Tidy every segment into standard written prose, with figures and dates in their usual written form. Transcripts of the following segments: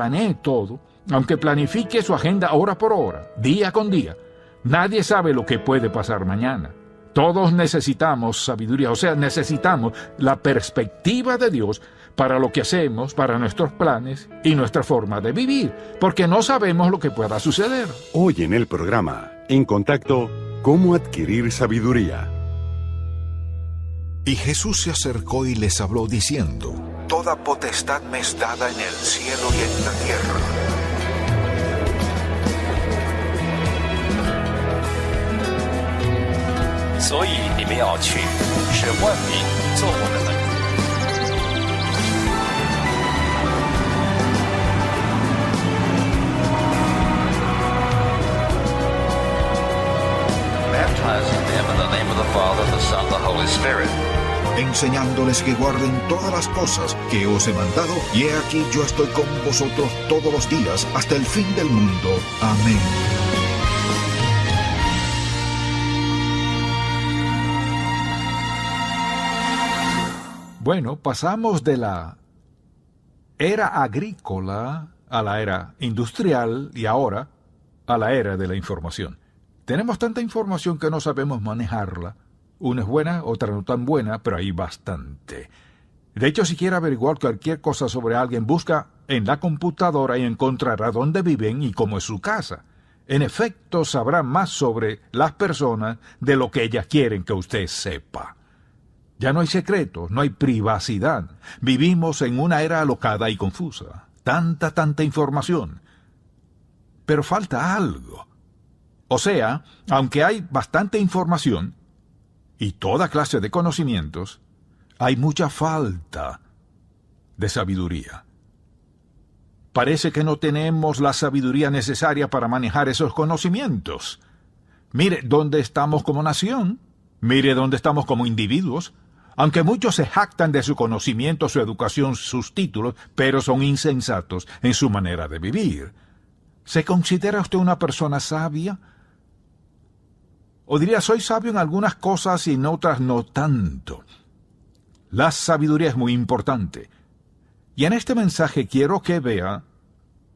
planee todo, aunque planifique su agenda hora por hora, día con día, nadie sabe lo que puede pasar mañana. Todos necesitamos sabiduría, o sea, necesitamos la perspectiva de Dios para lo que hacemos, para nuestros planes y nuestra forma de vivir, porque no sabemos lo que pueda suceder. Hoy en el programa, En Contacto, ¿cómo adquirir sabiduría? Y Jesús se acercó y les habló diciendo: Toda potestad me es dada en el cielo y en la tierra. Baptizing them in the name of the Father, the Son, the Holy Spirit. Enseñándoles que guarden todas las cosas que os he mandado, y he aquí yo estoy con vosotros todos los días hasta el fin del mundo. Amén. Bueno, pasamos de la era agrícola a la era industrial y ahora a la era de la información. Tenemos tanta información que no sabemos manejarla. Una es buena, otra no tan buena, pero hay bastante. De hecho, si quiere averiguar cualquier cosa sobre alguien, busca en la computadora y encontrará dónde viven y cómo es su casa. En efecto, sabrá más sobre las personas de lo que ellas quieren que usted sepa. Ya no hay secretos, no hay privacidad. Vivimos en una era alocada y confusa. Tanta información. Pero falta algo. O sea, aunque hay bastante información y toda clase de conocimientos, hay mucha falta de sabiduría. Parece que no tenemos la sabiduría necesaria para manejar esos conocimientos. Mire dónde estamos como nación, mire dónde estamos como individuos. Aunque muchos se jactan de su conocimiento, su educación, sus títulos, pero son insensatos en su manera de vivir. ¿Se considera usted una persona sabia? O diría, soy sabio en algunas cosas y en otras no tanto. La sabiduría es muy importante. Y en este mensaje quiero que vea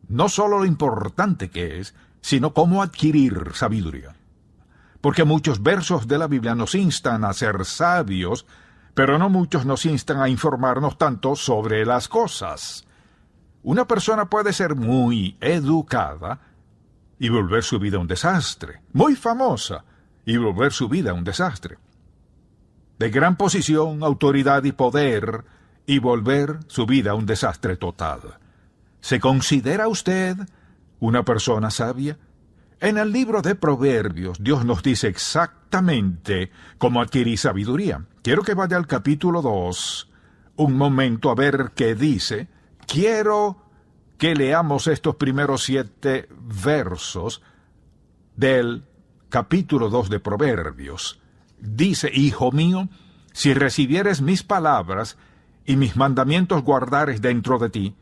no solo lo importante que es, sino cómo adquirir sabiduría. Porque muchos versos de la Biblia nos instan a ser sabios, pero no muchos nos instan a informarnos tanto sobre las cosas. Una persona puede ser muy educada y volver su vida un desastre, muy famosa y volver su vida un desastre, de gran posición, autoridad y poder y volver su vida un desastre total. ¿Se considera usted una persona sabia? En el libro de Proverbios, Dios nos dice exactamente cómo adquirir sabiduría. Quiero que vaya al capítulo 2, un momento a ver qué dice. Quiero que leamos estos primeros 7 versos del capítulo 2 de Proverbios. Dice: Hijo mío, si recibieres mis palabras y mis mandamientos guardares dentro de ti,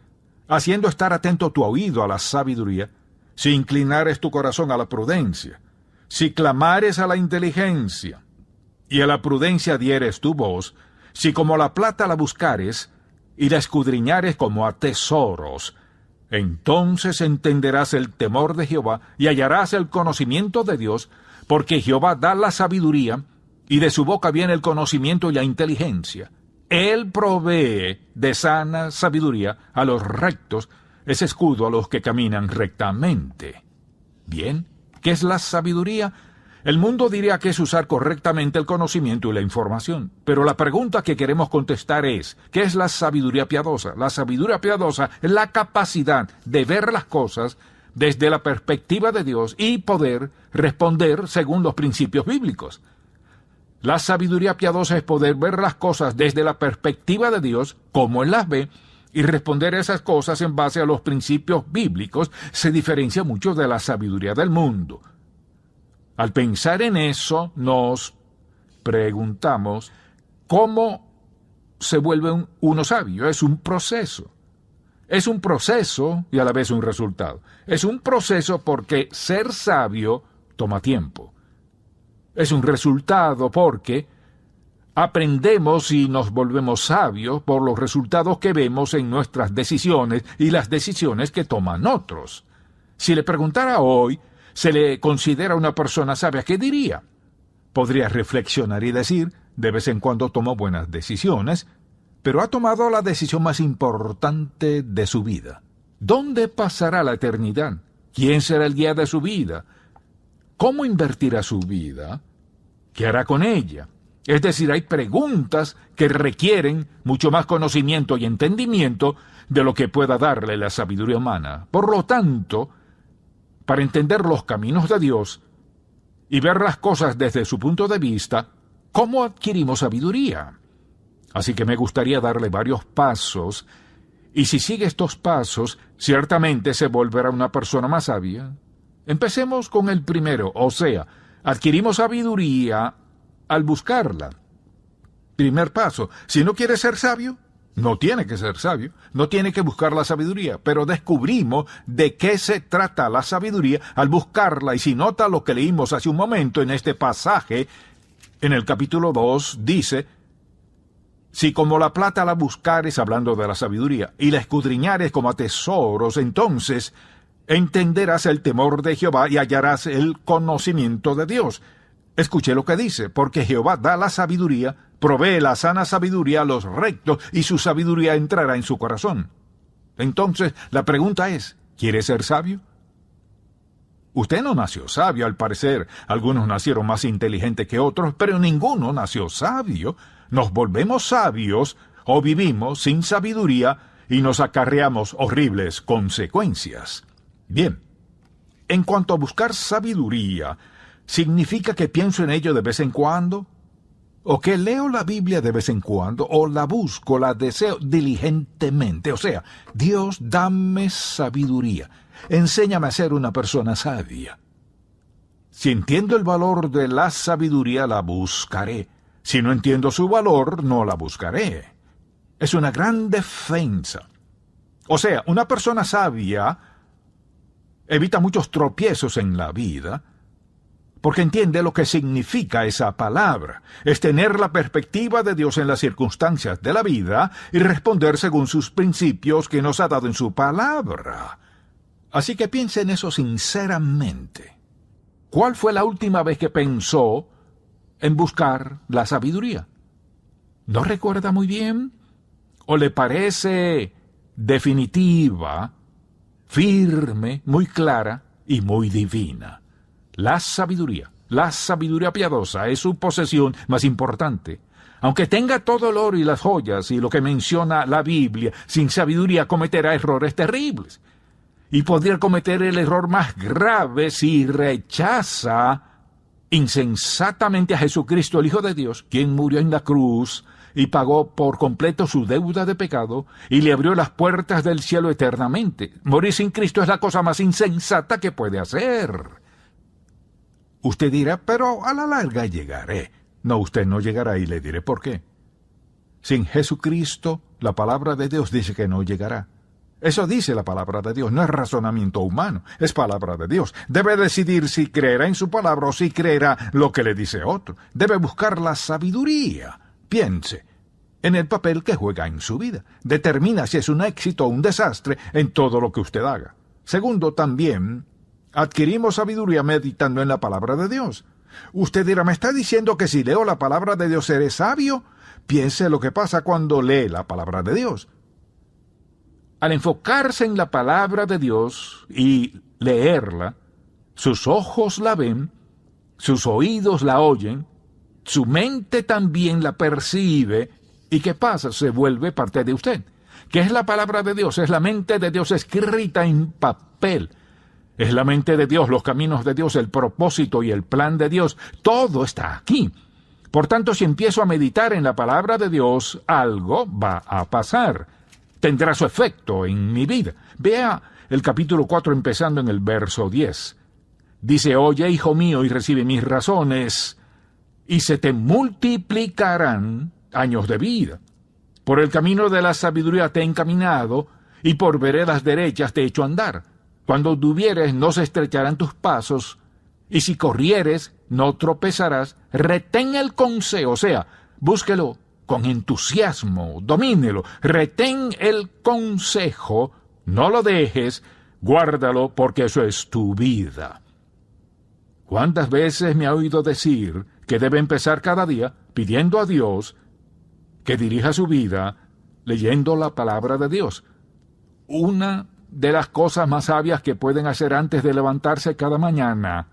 haciendo estar atento tu oído a la sabiduría, si inclinares tu corazón a la prudencia, si clamares a la inteligencia, y a la prudencia dieres tu voz, si como la plata la buscares, y la escudriñares como a tesoros, entonces entenderás el temor de Jehová, y hallarás el conocimiento de Dios, porque Jehová da la sabiduría, y de su boca viene el conocimiento y la inteligencia. Él provee de sana sabiduría a los rectos, es escudo a los que caminan rectamente. Bien, ¿qué es la sabiduría? El mundo diría que es usar correctamente el conocimiento y la información. Pero la pregunta que queremos contestar es, ¿qué es la sabiduría piadosa? La sabiduría piadosa es la capacidad de ver las cosas desde la perspectiva de Dios y poder responder según los principios bíblicos. La sabiduría piadosa es poder ver las cosas desde la perspectiva de Dios, como Él las ve, y responder a esas cosas en base a los principios bíblicos. Se diferencia mucho de la sabiduría del mundo. Al pensar en eso, nos preguntamos, ¿cómo se vuelve uno sabio? Es un proceso. Es un proceso y a la vez un resultado. Es un proceso porque ser sabio toma tiempo. Es un resultado porque Aprendemos y nos volvemos sabios por los resultados que vemos en nuestras decisiones y las decisiones que toman otros. Si le preguntara hoy, ¿se le considera una persona sabia? ¿Qué diría? Podría reflexionar y decir, de vez en cuando tomo buenas decisiones, pero ha tomado la decisión más importante de su vida. ¿Dónde pasará la eternidad? ¿Quién será el guía de su vida? ¿Cómo invertirá su vida? ¿Qué hará con ella? Es decir, hay preguntas que requieren mucho más conocimiento y entendimiento de lo que pueda darle la sabiduría humana. Por lo tanto, para entender los caminos de Dios y ver las cosas desde su punto de vista, ¿cómo adquirimos sabiduría? Así que me gustaría darle varios pasos, y si sigue estos pasos, ciertamente se volverá una persona más sabia. Empecemos con el primero, o sea, adquirimos sabiduría al buscarla. Primer paso, si no quiere ser sabio, no tiene que ser sabio, no tiene que buscar la sabiduría, pero descubrimos de qué se trata la sabiduría al buscarla, y si nota lo que leímos hace un momento en este pasaje, en el capítulo 2, dice, si como la plata la buscares, hablando de la sabiduría, y la escudriñares como a tesoros, entonces entenderás el temor de Jehová y hallarás el conocimiento de Dios. Escuche lo que dice, porque Jehová da la sabiduría, provee la sana sabiduría a los rectos, y su sabiduría entrará en su corazón. Entonces, la pregunta es, ¿quiere ser sabio? Usted no nació sabio, al parecer. Algunos nacieron más inteligentes que otros, pero ninguno nació sabio. Nos volvemos sabios o vivimos sin sabiduría y nos acarreamos horribles consecuencias. Bien, en cuanto a buscar sabiduría, ¿significa que pienso en ello de vez en cuando? ¿O que leo la Biblia de vez en cuando? ¿O la busco, la deseo diligentemente? O sea, Dios, dame sabiduría. Enséñame a ser una persona sabia. Si entiendo el valor de la sabiduría, la buscaré. Si no entiendo su valor, no la buscaré. Es una gran defensa. O sea, una persona sabia evita muchos tropiezos en la vida, porque entiende lo que significa esa palabra. Es tener la perspectiva de Dios en las circunstancias de la vida y responder según sus principios que nos ha dado en su palabra. Así que piense en eso sinceramente. ¿Cuál fue la última vez que pensó en buscar la sabiduría? ¿No recuerda muy bien? ¿O le parece definitiva, firme, muy clara y muy divina? La sabiduría piadosa es su posesión más importante. Aunque tenga todo el oro y las joyas y lo que menciona la Biblia, sin sabiduría cometerá errores terribles. Y podría cometer el error más grave si rechaza insensatamente a Jesucristo, el Hijo de Dios, quien murió en la cruz y pagó por completo su deuda de pecado y le abrió las puertas del cielo eternamente. Morir sin Cristo es la cosa más insensata que puede hacer. Usted dirá, pero a la larga llegaré. No, usted no llegará y le diré por qué. Sin Jesucristo, la palabra de Dios dice que no llegará. Eso dice la palabra de Dios, no es razonamiento humano, es palabra de Dios. Debe decidir si creerá en su palabra o si creerá lo que le dice otro. Debe buscar la sabiduría. Piense en el papel que juega en su vida. Determina si es un éxito o un desastre en todo lo que usted haga. Segundo, también adquirimos sabiduría meditando en la palabra de Dios. Usted dirá, ¿me está diciendo que si leo la palabra de Dios seré sabio? Piense lo que pasa cuando lee la palabra de Dios. Al enfocarse en la palabra de Dios y leerla, sus ojos la ven, sus oídos la oyen, su mente también la percibe, ¿y qué pasa? Se vuelve parte de usted. ¿Qué es la palabra de Dios? Es la mente de Dios escrita en papel. Es la mente de Dios, los caminos de Dios, el propósito y el plan de Dios. Todo está aquí. Por tanto, si empiezo a meditar en la palabra de Dios, algo va a pasar. Tendrá su efecto en mi vida. Vea el capítulo 4 empezando en el verso 10. Dice, oye, hijo mío, y recibe mis razones, y se te multiplicarán años de vida. Por el camino de la sabiduría te he encaminado, y por veredas derechas te he hecho andar. Cuando anduvieres no se estrecharán tus pasos, y si corrieres no tropezarás. Retén el consejo, o sea, Búsquelo con entusiasmo, domínelo, retén el consejo, no lo dejes, guárdalo porque eso es tu vida. ¿Cuántas veces me ha oído decir que debe empezar cada día pidiendo a Dios que dirija su vida leyendo la palabra de Dios? Una de las cosas más sabias que pueden hacer antes de levantarse cada mañana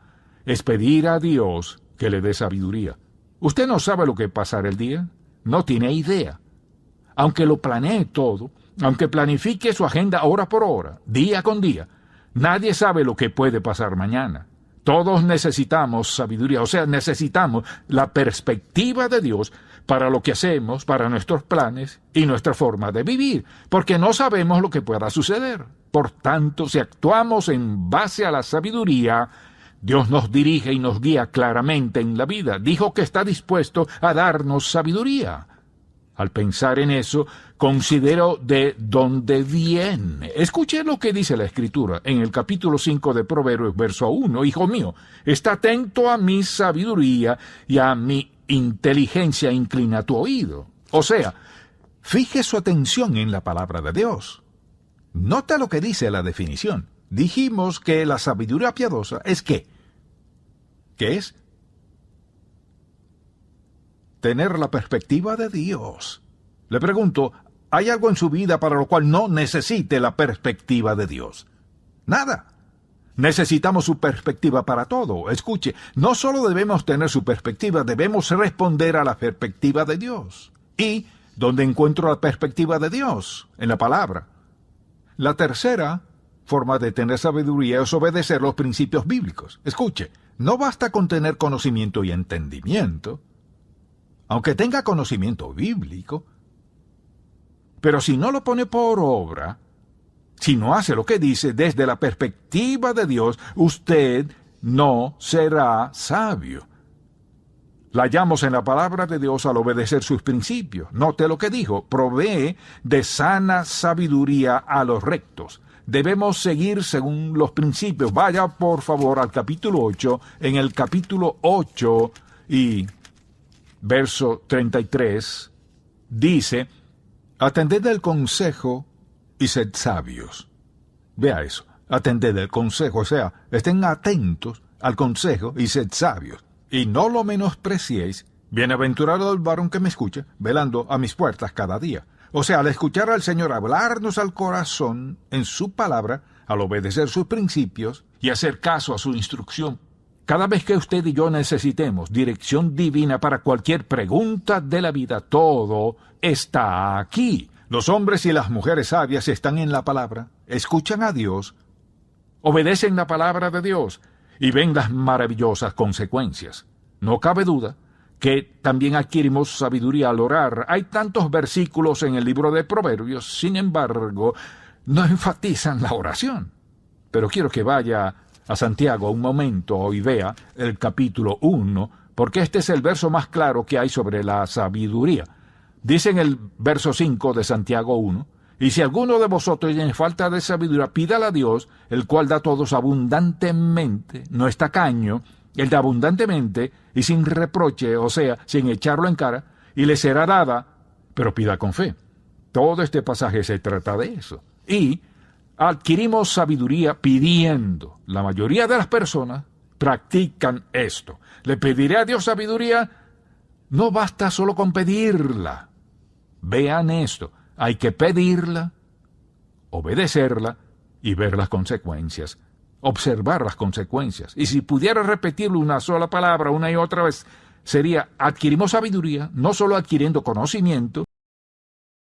es pedir a Dios que le dé sabiduría. Usted no sabe lo que pasará el día, no tiene idea. Aunque lo planee todo, aunque planifique su agenda hora por hora, día con día, nadie sabe lo que puede pasar mañana. Todos necesitamos sabiduría, o sea, necesitamos la perspectiva de Dios para lo que hacemos, para nuestros planes y nuestra forma de vivir, porque no sabemos lo que pueda suceder. Por tanto, si actuamos en base a la sabiduría, Dios nos dirige y nos guía claramente en la vida. Dijo que está dispuesto a darnos sabiduría. Al pensar en eso, considero de dónde viene. Escuche lo que dice la Escritura en el capítulo 5 de Proverbios, verso 1. Hijo mío, está atento a mi sabiduría y a mi inteligencia, inclina tu oído. O sea, fije su atención en la palabra de Dios. Nota lo que dice la definición. Dijimos que la sabiduría piadosa es ¿qué? ¿Qué es? Tener la perspectiva de Dios. Le pregunto, ¿hay algo en su vida para lo cual no necesite la perspectiva de Dios? Nada. Necesitamos su perspectiva para todo. Escuche, no solo debemos tener su perspectiva, debemos responder a la perspectiva de Dios. ¿Y dónde encuentro la perspectiva de Dios? En la palabra. La tercera forma de tener sabiduría es obedecer los principios bíblicos. Escuche, no basta con tener conocimiento y entendimiento, aunque tenga conocimiento bíblico, pero si no lo pone por obra, si no hace lo que dice desde la perspectiva de Dios, usted no será sabio. La hallamos en la palabra de Dios al obedecer sus principios. Note lo que dijo, provee de sana sabiduría a los rectos. Debemos seguir según los principios. Vaya por favor al capítulo 8, en el capítulo 8 y verso 33, dice, atended el consejo y sed sabios. Vea eso, atended el consejo, o sea, estén atentos al consejo y sed sabios. Y no lo menospreciéis, bienaventurado el varón que me escucha, velando a mis puertas cada día. O sea, al escuchar al Señor hablarnos al corazón en su palabra, al obedecer sus principios y hacer caso a su instrucción, cada vez que usted y yo necesitemos dirección divina para cualquier pregunta de la vida, todo está aquí. Los hombres y las mujeres sabias están en la palabra, escuchan a Dios, obedecen la palabra de Dios y ven las maravillosas consecuencias. No cabe duda que también adquirimos sabiduría al orar. Hay tantos versículos en el libro de Proverbios, sin embargo, no enfatizan la oración. Pero quiero que vaya a Santiago un momento y vea el capítulo 1, porque este es el verso más claro que hay sobre la sabiduría. Dice en el verso 5 de Santiago 1, y si alguno de vosotros tiene falta de sabiduría, pídala a Dios, el cual da a todos abundantemente, no es tacaño, él da abundantemente y sin reproche, o sea, sin echarlo en cara, y le será dada, pero pida con fe. Todo este pasaje se trata de eso. Y adquirimos sabiduría pidiendo. La mayoría de las personas practican esto. ¿Le pediré a Dios sabiduría? No basta solo con pedirla. Vean esto. Hay que pedirla, obedecerla y ver las consecuencias. Observar las consecuencias. Y si pudiera repetirlo una sola palabra una y otra vez, sería adquirimos sabiduría, no solo adquiriendo conocimiento,